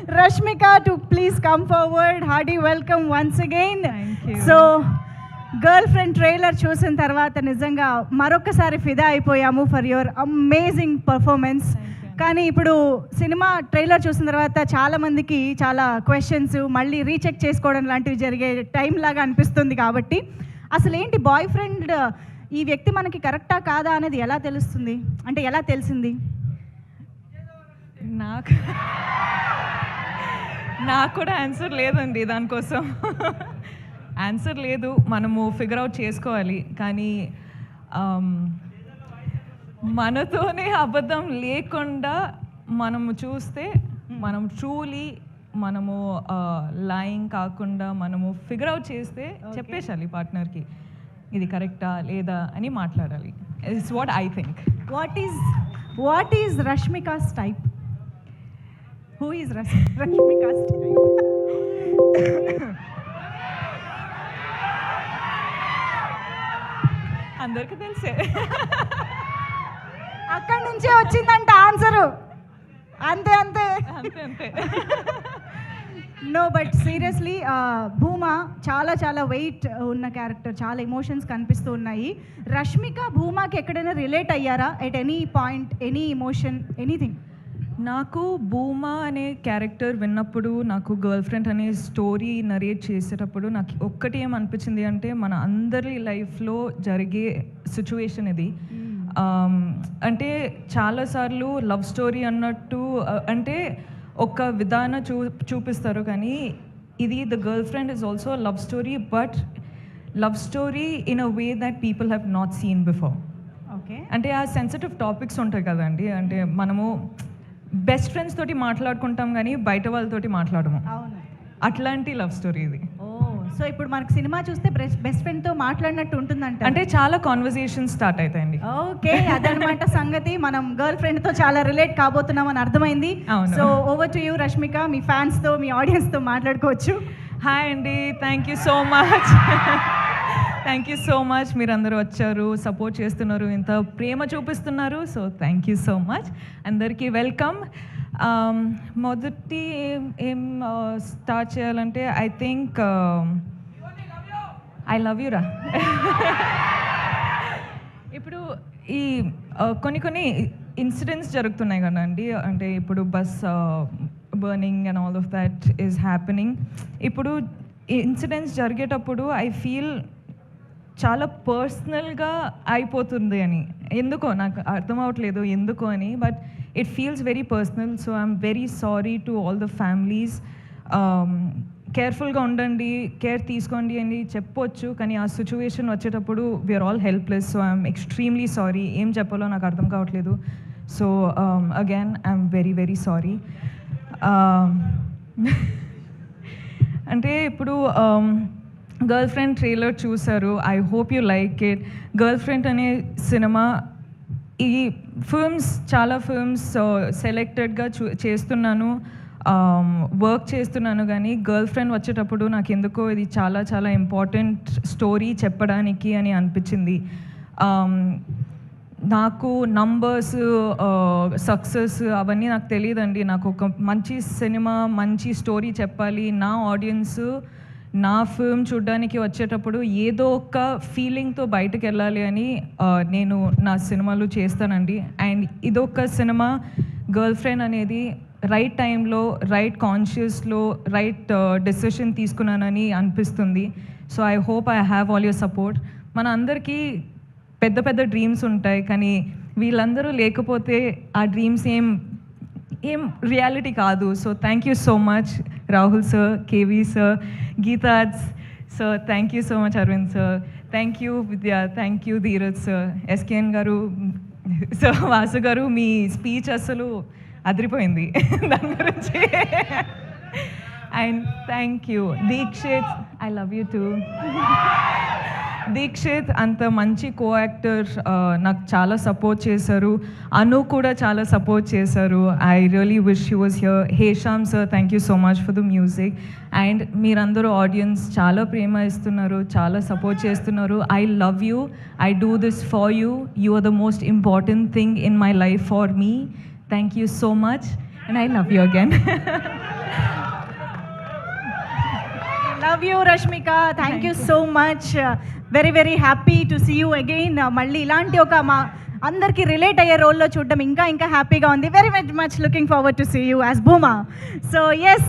Rashmika to please come forward. Hearty welcome once again. Thank you. So, girl friend trailer చూసిన తర్వాత నిజంగా మరొకసారి ఫిదా అయిపోయాము ఫర్ యువర్ అమేజింగ్ పర్ఫార్మెన్స్. కానీ ఇప్పుడు సినిమా ట్రైలర్ చూసిన తర్వాత చాలామందికి చాలా క్వశ్చన్స్ మళ్ళీ రీచెక్ చేసుకోవడం లాంటివి జరిగే టైం లాగా అనిపిస్తుంది. కాబట్టి అసలు ఏంటి బాయ్ ఫ్రెండ్ ఈ వ్యక్తి మనకి కరెక్టా కాదా అనేది ఎలా తెలుస్తుంది, అంటే ఎలా తెలిసింది? నాకు కూడా ఆన్సర్ లేదండి, దానికోసం ఆన్సర్ లేదు. మనము ఫిగర్ అవుట్ చేసుకోవాలి. కానీ మనతోనే అబద్ధం లేకుండా మనము చూస్తే మనం ట్రూలీ మనము లైయింగ్ కాకుండా మనము ఫిగర్ అవుట్ చేస్తే చెప్పేసాలి పార్ట్నర్కి ఇది కరెక్టా లేదా అని మాట్లాడాలి. It's what I think. What is Rashmika's type? Who is Rashmika's type? అందరికీ తెలిసే, అక్కడి నుంచే వచ్చిందంట ఆన్సరు. అంతే అంతే అంతే అంతే. నో బట్ సీరియస్లీ భూమా చాలా చాలా వెయిట్ ఉన్న క్యారెక్టర్, చాలా ఎమోషన్స్ కనిపిస్తూ ఉన్నాయి. రష్మిక భూమాకి ఎక్కడైనా రిలేట్ అయ్యారా at any point, any emotion, anything? నాకు భూమా అనే క్యారెక్టర్ విన్నప్పుడు, నాకు గర్ల్ ఫ్రెండ్ అనే స్టోరీ నరేట్ చేసేటప్పుడు నాకు ఒక్కటి ఏమనిపించింది అంటే మన అందరి లైఫ్లో జరిగే సిచ్యువేషన్ ఇది. అంటే చాలాసార్లు లవ్ స్టోరీ అన్నట్టు అంటే ఒక విధానం చూపిస్తారు, కానీ ఇది the girl friend is also love story, but love story in a way that people have not seen before. Okay, అంటే ఆ సెన్సిటివ్ టాపిక్స్ ఉంటాయి కదండి, అంటే మనము బెస్ట్ ఫ్రెండ్స్ తోటి మాట్లాడుకుంటాం కానీ బయట వాళ్ళతోటి మాట్లాడము. అవును, అట్లాంటి లవ్ స్టోరీ ఇది. సో ఇప్పుడు మనకు సినిమా చూస్తే బెస్ట్ ఫ్రెండ్తో మాట్లాడినట్టు ఉంటుందంట, అంటే చాలా కాన్వర్సేషన్స్ స్టార్ట్ అవుతాయండి. ఓకే, అదనమాట సంగతి. మనం గర్ల్ ఫ్రెండ్తో చాలా రిలేట్ కాబోతున్నాం అని అర్థమైంది. So over to you Rashmika, మీ ఫ్యాన్స్తో మీ ఆడియన్స్తో మాట్లాడుకోవచ్చు. హాయ్ అండి, thank you so much. Thank you so much, మీరు అందరూ వచ్చారు, సపోర్ట్ చేస్తున్నారు, ఇంత ప్రేమ చూపిస్తున్నారు. So thank you so much, అందరికీ వెల్కమ్. మొదటి ఏం స్టార్ట్ చేయాలంటే I think I love you రా. ఇప్పుడు ఈ కొన్ని ఇన్సిడెంట్స్ జరుగుతున్నాయి కదండి, అంటే ఇప్పుడు bus burning and all of that is happening. ఇప్పుడు ఇన్సిడెంట్స్ జరిగేటప్పుడు ఐ ఫీల్ చాలా పర్సనల్గా అయిపోతుంది అని, ఎందుకో నాకు అర్థం అవ్వట్లేదు ఎందుకో అని, but it feels very personal. So I'm very sorry to all the families. కేర్ఫుల్గా ఉండండి, కేర్ తీసుకోండి అని చెప్పొచ్చు, కానీ ఆ సిచ్యువేషన్ వచ్చేటప్పుడు we are all helpless. So I'm extremely sorry, ఏం చెప్పాలో నాకు అర్థం కావట్లేదు. So again I'm very very sorry. అంటే ఇప్పుడు గర్ల్ ఫ్రెండ్ ట్రైలర్ చూసారు, I hope you like it. Girlfriend అనే సినిమా, ఈ చాలా ఫిల్మ్స్ సెలెక్టెడ్గా చేస్తున్నాను, వర్క్ చేస్తున్నాను, కానీ గర్ల్ ఫ్రెండ్ వచ్చేటప్పుడు నాకు ఎందుకో ఇది చాలా చాలా ఇంపార్టెంట్ స్టోరీ చెప్పడానికి అని అనిపించింది. నాకు నంబర్స్, సక్సెస్ అవన్నీ నాకు తెలియదండి. నాకు ఒక మంచి సినిమా, మంచి స్టోరీ చెప్పాలి, నా ఆడియన్స్ నా ఫిల్మ్ చూడడానికి వచ్చేటప్పుడు ఏదో ఒక ఫీలింగ్తో బయటకు వెళ్ళాలి అని నేను నా సినిమాలు చేస్తానండి. అండ్ ఇదొక సినిమా, గర్ల్ ఫ్రెండ్ అనేది రైట్ టైంలో, రైట్ కాన్షియస్లో రైట్ డెసిషన్ తీసుకున్నానని అనిపిస్తుంది. So I hope I have all your support. మన అందరికీ పెద్ద పెద్ద డ్రీమ్స్ ఉంటాయి, కానీ వీళ్ళందరూ లేకపోతే ఆ డ్రీమ్స్ ఏం రియాలిటీ కాదు. So thank you so much Rahul sir, KV sir, గీతాజ్ sir, thank you so much Arvind sir, thank you Vidya, thank you Dheeraj sir, SKN గారు, సార్ వాసు గారు, మీ స్పీచ్ అసలు అదిరిపోయింది దాని గురించి. And thank you Dikshit, I love you too. Dikshit అంత మంచి కో యాక్టర్, నాకు చాలా సపోర్ట్ చేశారు. అను కూడా చాలా సపోర్ట్ చేశారు. I really wish you was here. Hesham sir, thank you so much for the music. And మీరందరూ ఆడియన్స్ చాలా ప్రేమ ఇస్తున్నారు, చాలా సపోర్ట్ చేస్తున్నారు. I love you, I do this for you. You are the most important thing in my life for me. Thank you so much. And I love you again. Love you Rashmika, thank you so much. Very very happy to see you again. మళ్ళీ ఇలాంటి ఒక మా అందరికీ relate అయ్యే రోల్లో చూడడం ఇంకా ఇంకా హ్యాపీగా ఉంది. Very very much looking forward to see you as Bhuma. So yes.